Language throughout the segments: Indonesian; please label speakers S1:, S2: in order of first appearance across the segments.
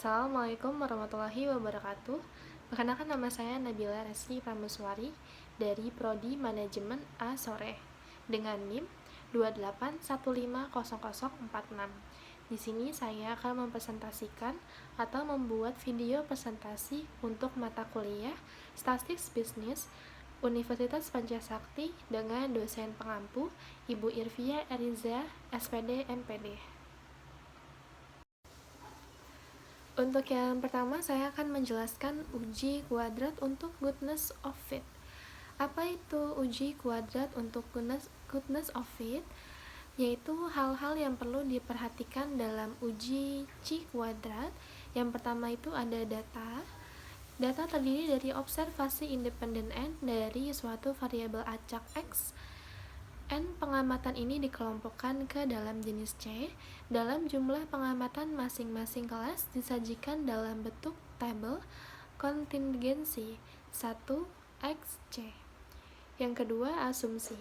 S1: Assalamualaikum warahmatullahi wabarakatuh. Perkenalkan, nama saya Nabila Resti Prameswari dari Prodi Manajemen A Sore dengan NIM 28150046. Di sini saya akan mempresentasikan atau membuat video presentasi untuk mata kuliah Statistics Business Universitas Pancasakti dengan dosen pengampu Ibu Irvia Eriza, SPD, MPD. Untuk yang pertama, saya akan menjelaskan uji kuadrat untuk goodness of fit. Apa itu uji kuadrat untuk goodness of fit? Yaitu hal-hal yang perlu diperhatikan dalam uji C kuadrat. Yang pertama itu ada data. Data terdiri dari observasi independen N dari suatu variabel acak X. N pengamatan ini dikelompokkan ke dalam jenis C. Dalam jumlah pengamatan masing-masing kelas disajikan dalam bentuk tabel kontingensi 1/C. Yang kedua, asumsi.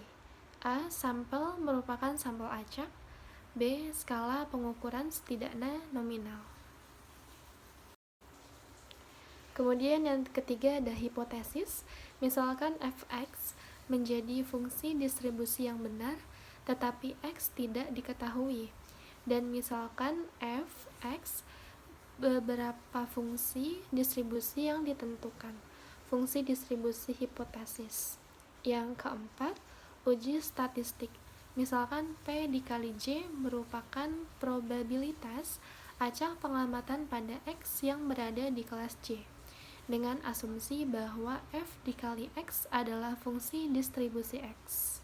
S1: A. Sampel merupakan sampel acak. B. Skala pengukuran setidaknya nominal. Kemudian yang ketiga ada hipotesis. Misalkan fx menjadi fungsi distribusi yang benar, tetapi x tidak diketahui. Dan misalkan fx beberapa fungsi distribusi yang ditentukan. Fungsi distribusi hipotesis. Yang keempat, uji statistik. Misalkan P dikali J merupakan probabilitas acak pengamatan pada X yang berada di kelas J, dengan asumsi bahwa F dikali X adalah fungsi distribusi X.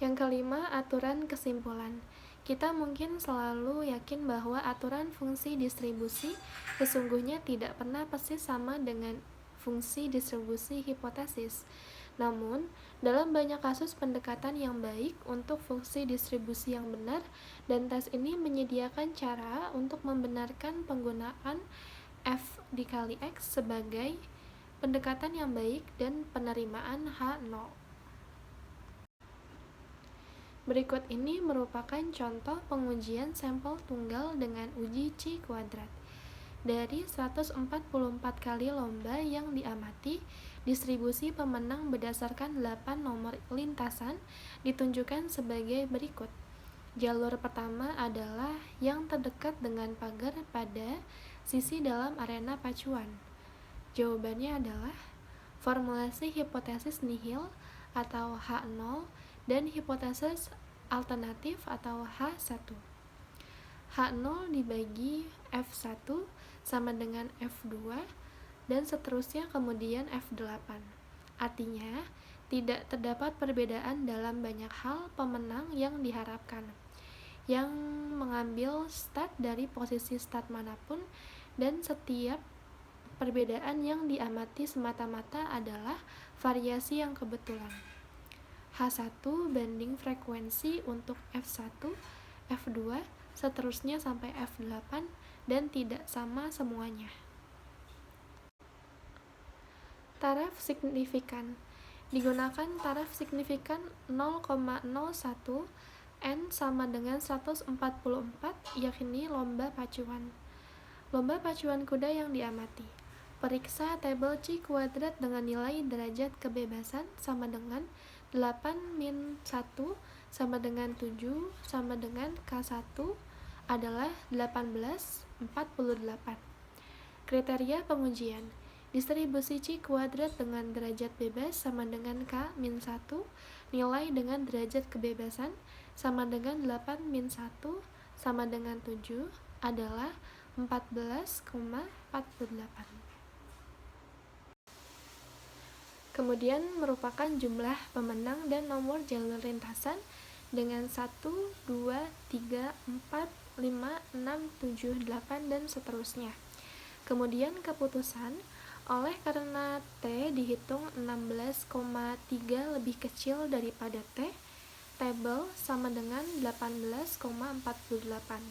S1: Yang kelima, aturan kesimpulan. Kita mungkin selalu yakin bahwa aturan fungsi distribusi sesungguhnya tidak pernah persis sama dengan fungsi distribusi hipotesis. Namun, dalam banyak kasus pendekatan yang baik untuk fungsi distribusi yang benar, dan tes ini menyediakan cara untuk membenarkan penggunaan F dikali X sebagai pendekatan yang baik dan penerimaan H0. Berikut ini merupakan contoh pengujian sampel tunggal dengan uji C kuadrat. Dari 144 kali lomba yang diamati, distribusi pemenang berdasarkan 8 nomor lintasan ditunjukkan sebagai berikut. Jalur pertama adalah yang terdekat dengan pagar pada sisi dalam arena pacuan. Jawabannya adalah formulasi hipotesis nihil atau H0 dan hipotesis alternatif atau H1. H0 dibagi F1 sama dengan F2 dan seterusnya, kemudian F8. Artinya, tidak terdapat perbedaan dalam banyak hal pemenang yang diharapkan, yang mengambil start dari posisi start manapun, dan setiap perbedaan yang diamati semata-mata adalah variasi yang kebetulan. H1 banding frekuensi untuk F1, F2, seterusnya sampai F8, dan tidak sama semuanya. Taraf signifikan. Digunakan taraf signifikan 0,01 N sama dengan 144, yakni lomba pacuan. Lomba pacuan kuda yang diamati. Periksa tabel C kuadrat dengan nilai derajat kebebasan sama dengan 8-1 sama dengan 7 sama dengan K1 adalah 18/48. Kriteria pengujian. Distribusi C kuadrat dengan derajat bebas sama dengan K-1, nilai dengan derajat kebebasan sama dengan 8-1 sama dengan 7 adalah 14,48. Kemudian merupakan jumlah pemenang dan nomor jalur lintasan dengan 1, 2, 3, 4, 5, 6, 7, 8, dan seterusnya. Kemudian keputusan, oleh karena T dihitung 16,3 lebih kecil daripada T, tabel sama dengan 18,48.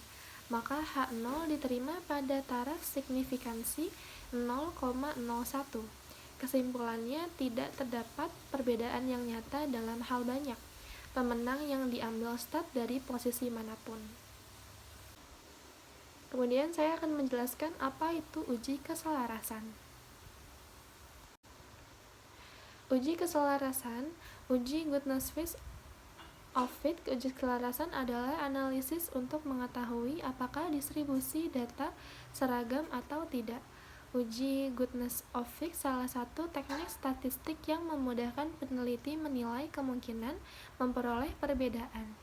S1: Maka H0 diterima pada taraf signifikansi 0,01. Kesimpulannya, tidak terdapat perbedaan yang nyata dalam hal banyak pemenang yang diambil start dari posisi manapun. Kemudian saya akan menjelaskan apa itu uji keselarasan. Uji keselarasan, uji goodness of fit, uji keselarasan adalah analisis untuk mengetahui apakah distribusi data seragam atau tidak. Uji goodness of fit salah satu teknik statistik yang memudahkan peneliti menilai kemungkinan memperoleh perbedaan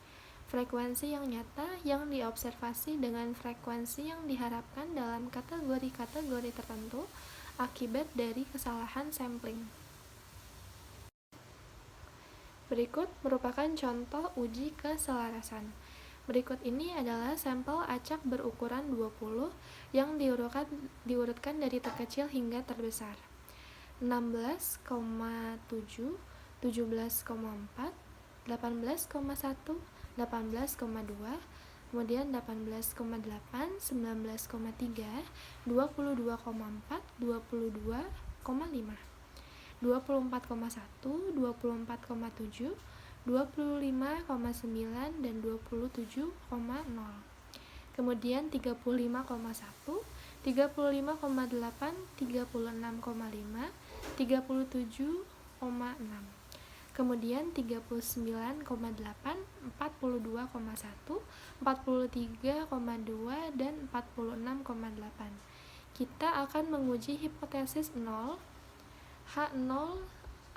S1: frekuensi yang nyata yang diobservasi dengan frekuensi yang diharapkan dalam kategori-kategori tertentu akibat dari kesalahan sampling. Berikut merupakan contoh uji keselarasan. Berikut ini adalah sampel acak berukuran 20 yang diurutkan dari terkecil hingga terbesar. 16,7, 17,4, 18,1, 18,2, kemudian 18,8, 19,3, 22,4, 22,5, 24,1, 24,7, 25,9, dan 27,0. Kemudian 35,1, 35,8, 36,5, 37,6. Kemudian 39,8, 42,1, 43,2, dan 46,8. Kita akan menguji hipotesis 0. H0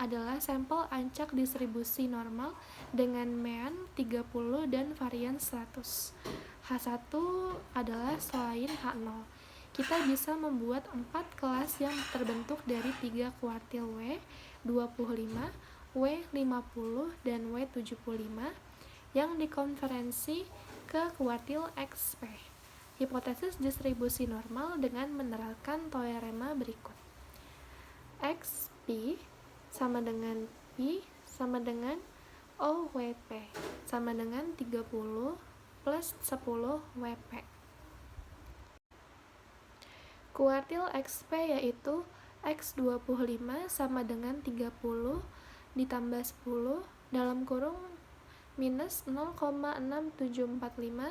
S1: adalah sampel acak distribusi normal dengan mean 30 dan varian 100. H1 adalah selain H0. Kita bisa membuat 4 kelas yang terbentuk dari 3 kuartil W25, W50, dan W75 yang dikonversi ke kuartil XP. Hipotesis distribusi normal dengan menerapkan teorema berikut. XP sama dengan P sama dengan OWP sama dengan 30 plus 10 WP. Kuartil XP yaitu X25 sama dengan 30 ditambah 10 dalam kurung minus 0,6745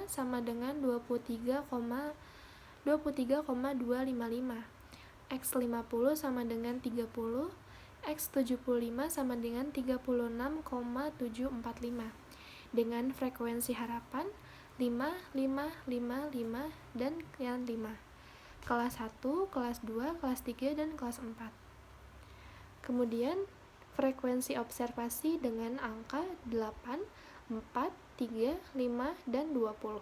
S1: sama dengan 23,255. X50 sama dengan 30, X75 sama dengan 36,745 dengan frekuensi harapan 5, 5, 5, 5, dan yang 5. Kelas 1, kelas 2, kelas 3, dan kelas 4. Kemudian frekuensi observasi dengan angka 8, 4, 3, 5, dan 20.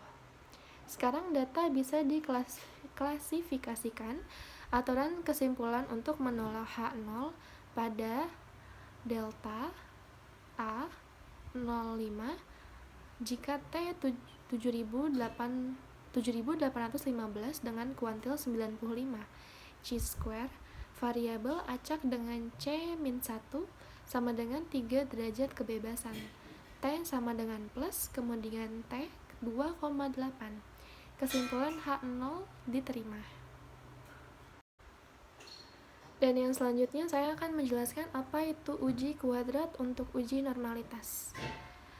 S1: Sekarang data bisa diklasifikasikan. Aturan kesimpulan untuk menolak H0 pada delta A 05 jika T 7815 dengan kuantil 95 chi-square variabel acak dengan C-1 sama dengan 3 derajat kebebasan, T sama dengan plus, kemudian T 2,8. Kesimpulan H0 diterima. Dan yang selanjutnya saya akan menjelaskan apa itu uji kuadrat untuk uji normalitas.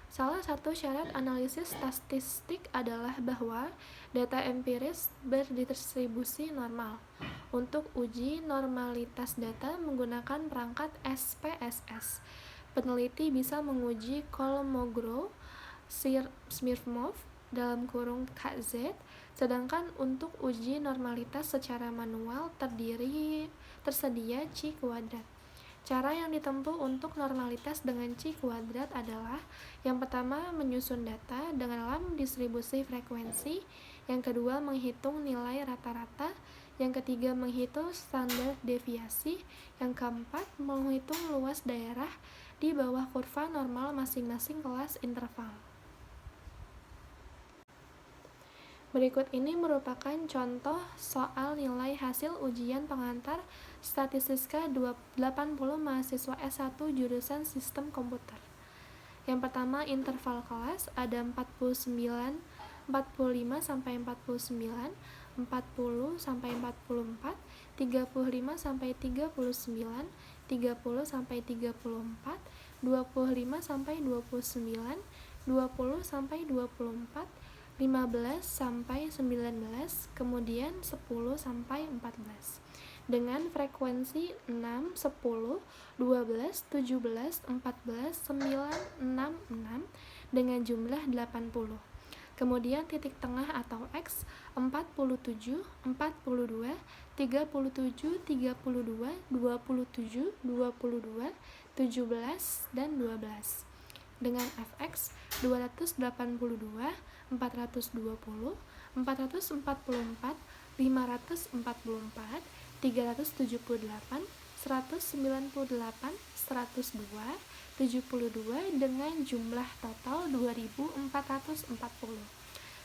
S1: Salah satu syarat analisis statistik adalah bahwa data empiris berdistribusi normal. Untuk uji normalitas data menggunakan perangkat SPSS, peneliti bisa menguji Kolmogorov-Smirnov dalam kurung KZ, sedangkan untuk uji normalitas secara manual tersedia chi kuadrat. Cara yang ditempuh untuk normalitas dengan chi kuadrat adalah: yang pertama, menyusun data dengan dalam distribusi frekuensi, yang kedua, menghitung nilai rata-rata, yang ketiga, menghitung standar deviasi, yang keempat, menghitung luas daerah di bawah kurva normal masing-masing kelas interval. Berikut ini merupakan contoh soal nilai hasil ujian pengantar Statistika 80 mahasiswa S1 jurusan Sistem Komputer. Yang pertama, interval kelas ada 49, 45 sampai 49, 40 sampai 44, 35 sampai 39, 30 sampai 34, 25 sampai 29, 20 sampai 24, 15 sampai 19, kemudian 10 sampai 14. Dengan frekuensi 6, 10, 12, 17, 14, 9, 6, 6 dengan jumlah 80. Kemudian titik tengah atau X 47, 42, 37, 32, 27, 22, 17, dan 12. Dengan fx 282, 420, 444, 544, 378, 198, 102, 72 dengan jumlah total 2440.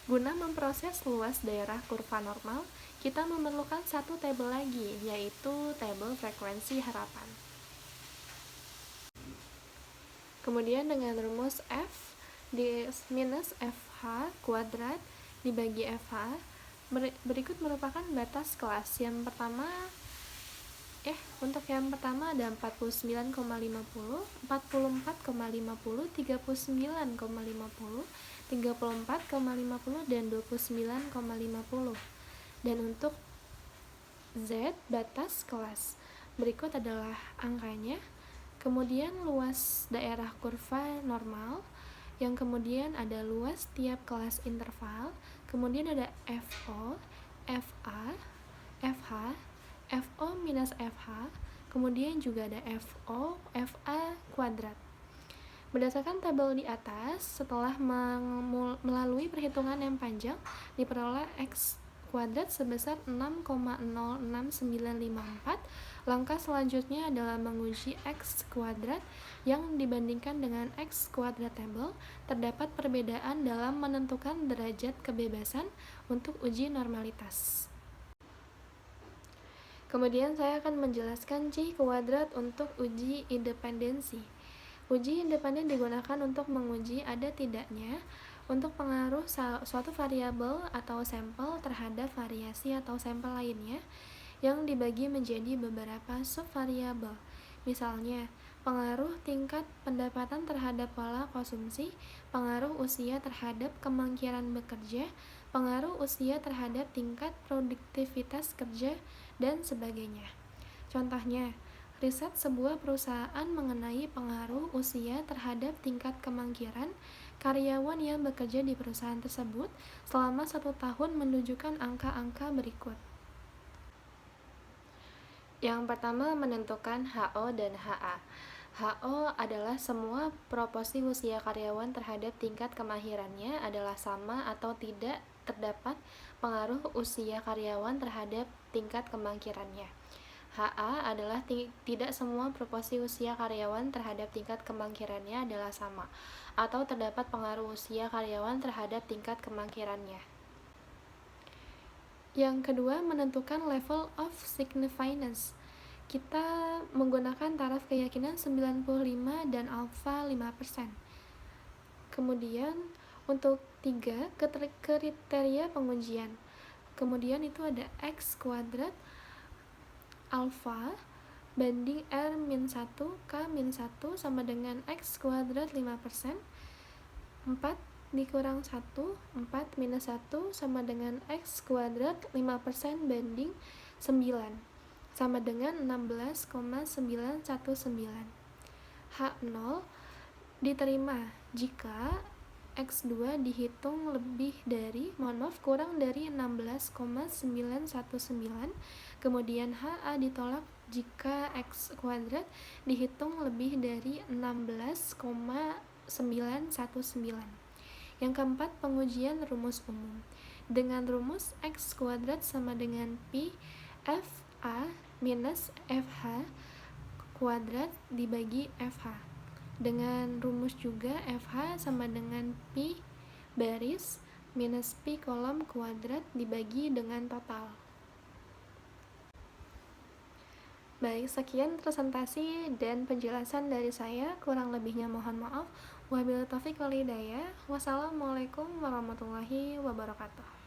S1: Guna memproses luas daerah kurva normal, kita memerlukan satu tabel lagi, yaitu tabel frekuensi harapan. Kemudian dengan rumus F minus FH kuadrat dibagi FH, berikut merupakan batas kelas. Untuk yang pertama ada 49,50, 44,50, 39,50, 34,50, dan 29,50. Dan untuk Z batas kelas, berikut adalah angkanya. Kemudian luas daerah kurva normal, yang kemudian ada luas tiap kelas interval, kemudian ada FO, FA, FH, FO minus FH, kemudian juga ada FO, FA kuadrat. Berdasarkan tabel di atas, setelah melalui perhitungan yang panjang, diperoleh X kuadrat sebesar 6,06954. Langkah selanjutnya adalah menguji X kuadrat yang dibandingkan dengan X kuadrat tabel. Terdapat perbedaan dalam menentukan derajat kebebasan untuk uji normalitas. Kemudian saya akan menjelaskan C kuadrat untuk uji independensi. Uji independen digunakan untuk menguji ada tidaknya untuk pengaruh suatu variabel atau sampel terhadap variasi atau sampel lainnya yang dibagi menjadi beberapa subvariabel. Misalnya, pengaruh tingkat pendapatan terhadap pola konsumsi, pengaruh usia terhadap kemungkinan bekerja, pengaruh usia terhadap tingkat produktivitas kerja, dan sebagainya. Contohnya, riset sebuah perusahaan mengenai pengaruh usia terhadap tingkat kemungkinan karyawan yang bekerja di perusahaan tersebut selama 1 tahun menunjukkan angka-angka berikut. Yang pertama, menentukan HO dan HA. HO adalah semua proporsi usia karyawan terhadap tingkat kemahirannya adalah sama atau tidak terdapat pengaruh usia karyawan terhadap tingkat kemahirannya. HA adalah tidak semua proporsi usia karyawan terhadap tingkat kemahirannya adalah sama atau terdapat pengaruh usia karyawan terhadap tingkat kemahirannya. Yang kedua, menentukan level of significance. Kita menggunakan taraf keyakinan 95 dan alfa 5%. Kemudian untuk 3, kriteria pengujian. Kemudian itu ada X kuadrat alfa banding R-1 K-1 sama dengan X kuadrat 5%, 4 dikurang 1, 4 minus 1 sama dengan X kuadrat 5% banding 9 sama dengan 16,919. H0 diterima jika X2 dihitung kurang dari 16,919, kemudian HA ditolak jika X kuadrat dihitung lebih dari 16,919. Yang keempat, pengujian rumus umum. Dengan rumus X kuadrat sama dengan Pi FA minus FH kuadrat dibagi FH. Dengan rumus juga FH sama dengan Pi baris minus Pi kolom kuadrat dibagi dengan total. Baik, sekian presentasi dan penjelasan dari saya. Kurang lebihnya mohon maaf. Wabillahi taufiq wal hidayah. Wassalamualaikum warahmatullahi wabarakatuh.